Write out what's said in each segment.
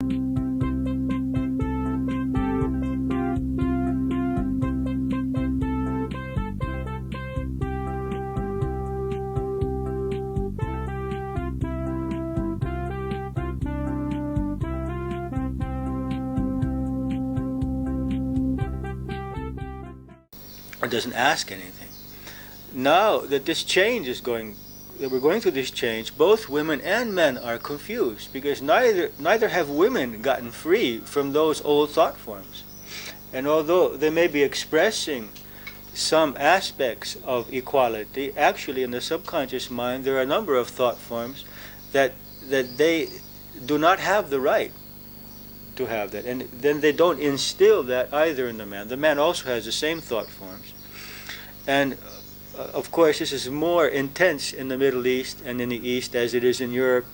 It doesn't ask anything. Now that this change is going, that we're going through this change, both women and men are confused because neither have women gotten free from those old thought forms. And although they may be expressing some aspects of equality, actually in the subconscious mind there are a number of thought forms that they do not have the right to have that, and then they don't instill that either in the man. The man also has the same thought forms, and of course this is more intense in the Middle East and in the East as it is in Europe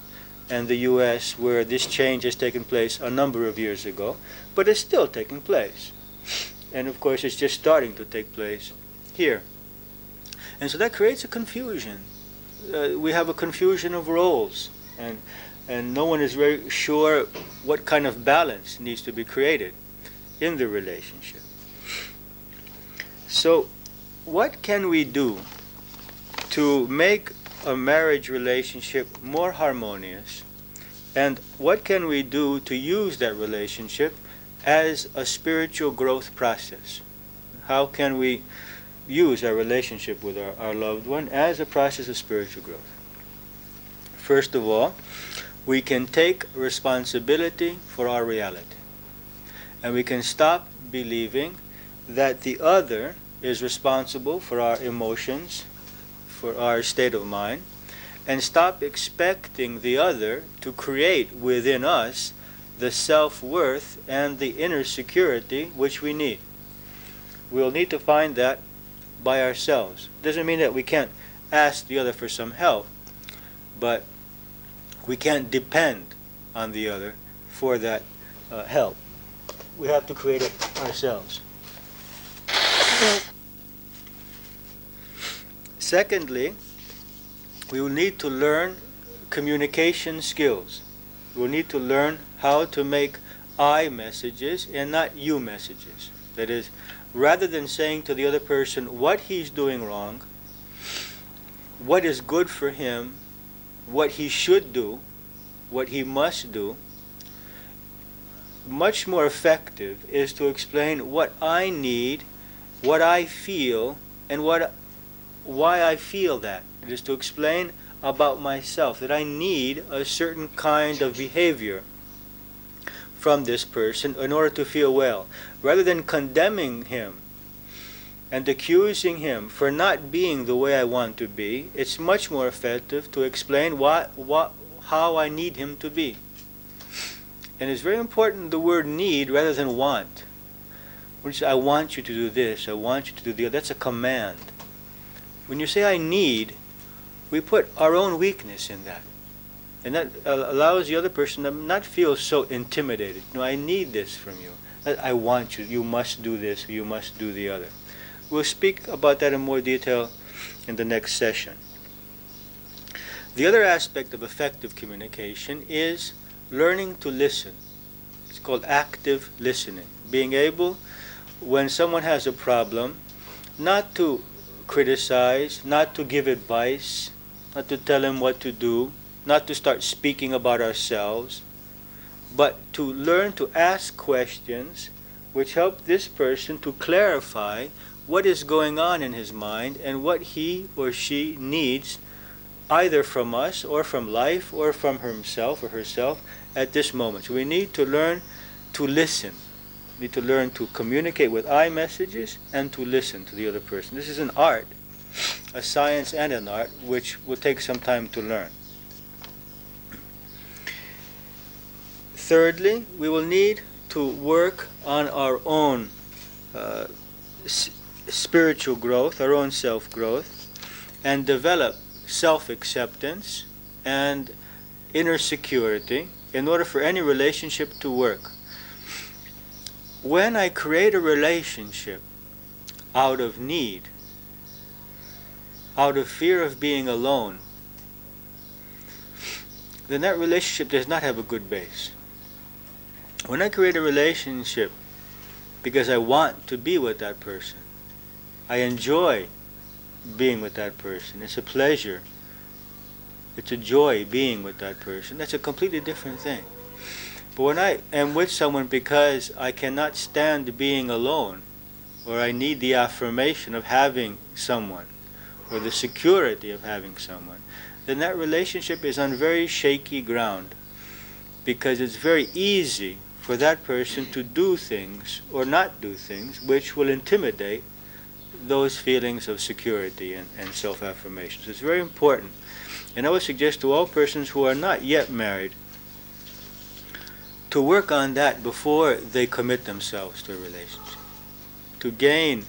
and the US, where this change has taken place a number of years ago, but it's still taking place, and of course it's just starting to take place here. And so that creates a confusion. We have a confusion of roles, and no one is very sure what kind of balance needs to be created in the relationship. So what can we do to make a marriage relationship more harmonious, and what can we do to use that relationship as a spiritual growth process? How can we use our relationship with our loved one as a process of spiritual growth? First of all, we can take responsibility for our reality. And we can stop believing that the other is responsible for our emotions, for our state of mind, and stop expecting the other to create within us the self-worth and the inner security which we need. We'll need to find that by ourselves. Doesn't mean that we can't ask the other for some help, but we can't depend on the other for that help. We have to create it ourselves. Secondly, we will need to learn communication skills. We will need to learn how to make I messages and not you messages. That is, rather than saying to the other person what he's doing wrong, what is good for him, what he should do, what he must do, much more effective is to explain what I need, what I feel, and why I feel that. It is to explain about myself that I need a certain kind of behavior from this person in order to feel well. Rather than condemning him and accusing him for not being the way I want to be, it's much more effective to explain how I need him to be. And it's very important the word need rather than want. When you say, I want you to do this, I want you to do the other, that's a command. When you say I need, we put our own weakness in that. And that allows the other person to not feel so intimidated. No, I need this from you. I want you. You must do this, you must do the other. We'll speak about that in more detail in the next session. The other aspect of effective communication is learning to listen. It's called active listening. Being able, when someone has a problem, not to criticize, not to give advice, not to tell him what to do, not to start speaking about ourselves, but to learn to ask questions which help this person to clarify what is going on in his mind and what he or she needs either from us or from life or from himself or herself at this moment. So we need to learn to listen. We need to learn to communicate with I messages and to listen to the other person. This is an art, a science and an art, which will take some time to learn. Thirdly, we will need to work on our own spiritual growth, our own self-growth, and develop self-acceptance and inner security in order for any relationship to work. When I create a relationship out of need, out of fear of being alone, then that relationship does not have a good base. When I create a relationship because I want to be with that person, I enjoy being with that person, it's a pleasure, it's a joy being with that person, that's a completely different thing. But when I am with someone because I cannot stand being alone, or I need the affirmation of having someone, or the security of having someone, then that relationship is on very shaky ground, because it's very easy for that person to do things or not do things which will intimidate those feelings of security and self-affirmation. So it's very important. And I would suggest to all persons who are not yet married to work on that before they commit themselves to a relationship, to gain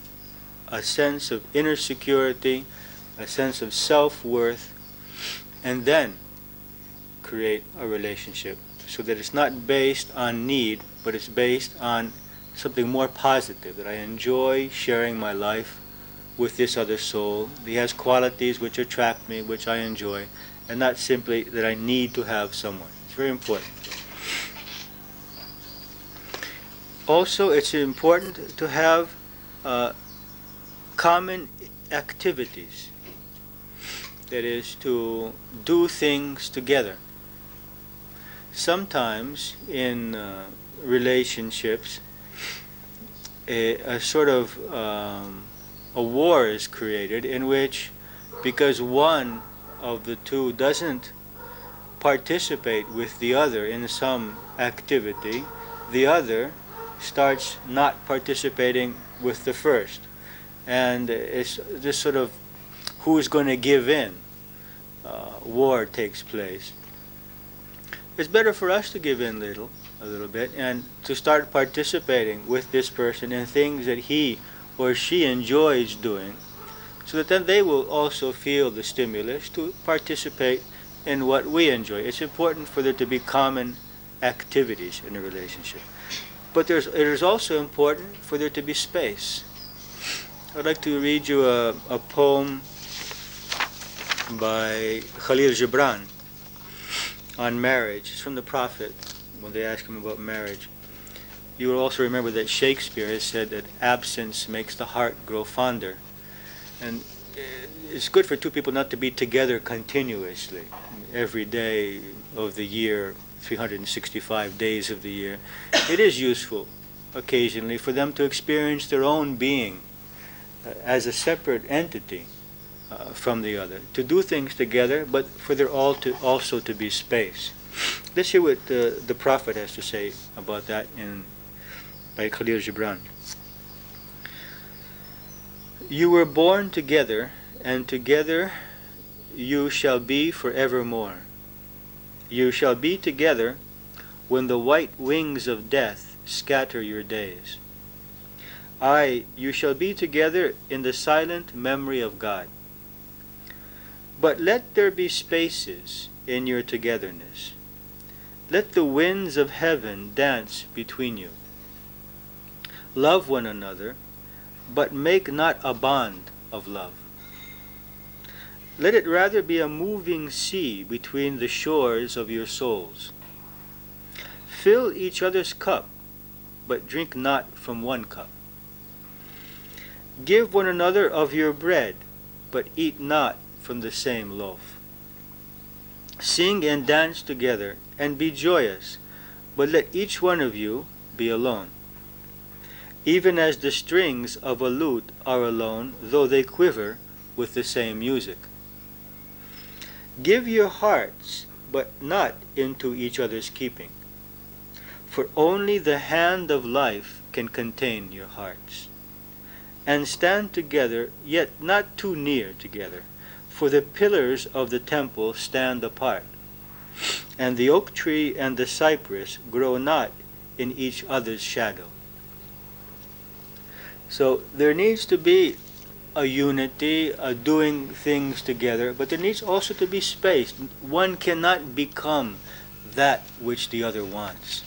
a sense of inner security, a sense of self-worth, and then create a relationship so that it's not based on need, but it's based on something more positive, that I enjoy sharing my life with this other soul. He has qualities which attract me, which I enjoy, and not simply that I need to have someone. It's very important. Also, it's important to have common activities. That is, to do things together. Sometimes in relationships, a sort of a war is created in which, because one of the two doesn't participate with the other in some activity, the other starts not participating with the first. And it's this sort of who's going to give in war takes place. It's better for us to give in a little bit, and to start participating with this person in things that he or she enjoys doing, so that then they will also feel the stimulus to participate in what we enjoy. It's important for there to be common activities in a relationship. But it is also important for there to be space. I'd like to read you a poem by Khalil Gibran on marriage. It's from the Prophet when they ask him about marriage. You will also remember that Shakespeare has said that absence makes the heart grow fonder. And it's good for two people not to be together continuously every day of the year, 365 days of the year. It is useful occasionally for them to experience their own being as a separate entity from the other, to do things together, but for there also to be space. Let's hear what the Prophet has to say about that by Khalil Gibran. You were born together, and together you shall be forevermore. You shall be together when the white wings of death scatter your days. Aye, you shall be together in the silent memory of God. But let there be spaces in your togetherness. Let the winds of heaven dance between you. Love one another, but make not a bond of love. Let it rather be a moving sea between the shores of your souls. Fill each other's cup, but drink not from one cup. Give one another of your bread, but eat not from the same loaf. Sing and dance together, and be joyous, but let each one of you be alone. Even as the strings of a lute are alone, though they quiver with the same music. Give your hearts, but not into each other's keeping, for only the hand of life can contain your hearts. And stand together, yet not too near together, for the pillars of the temple stand apart, and the oak tree and the cypress grow not in each other's shadow. So there needs to be a unity, a doing things together, but there needs also to be space. One cannot become that which the other wants.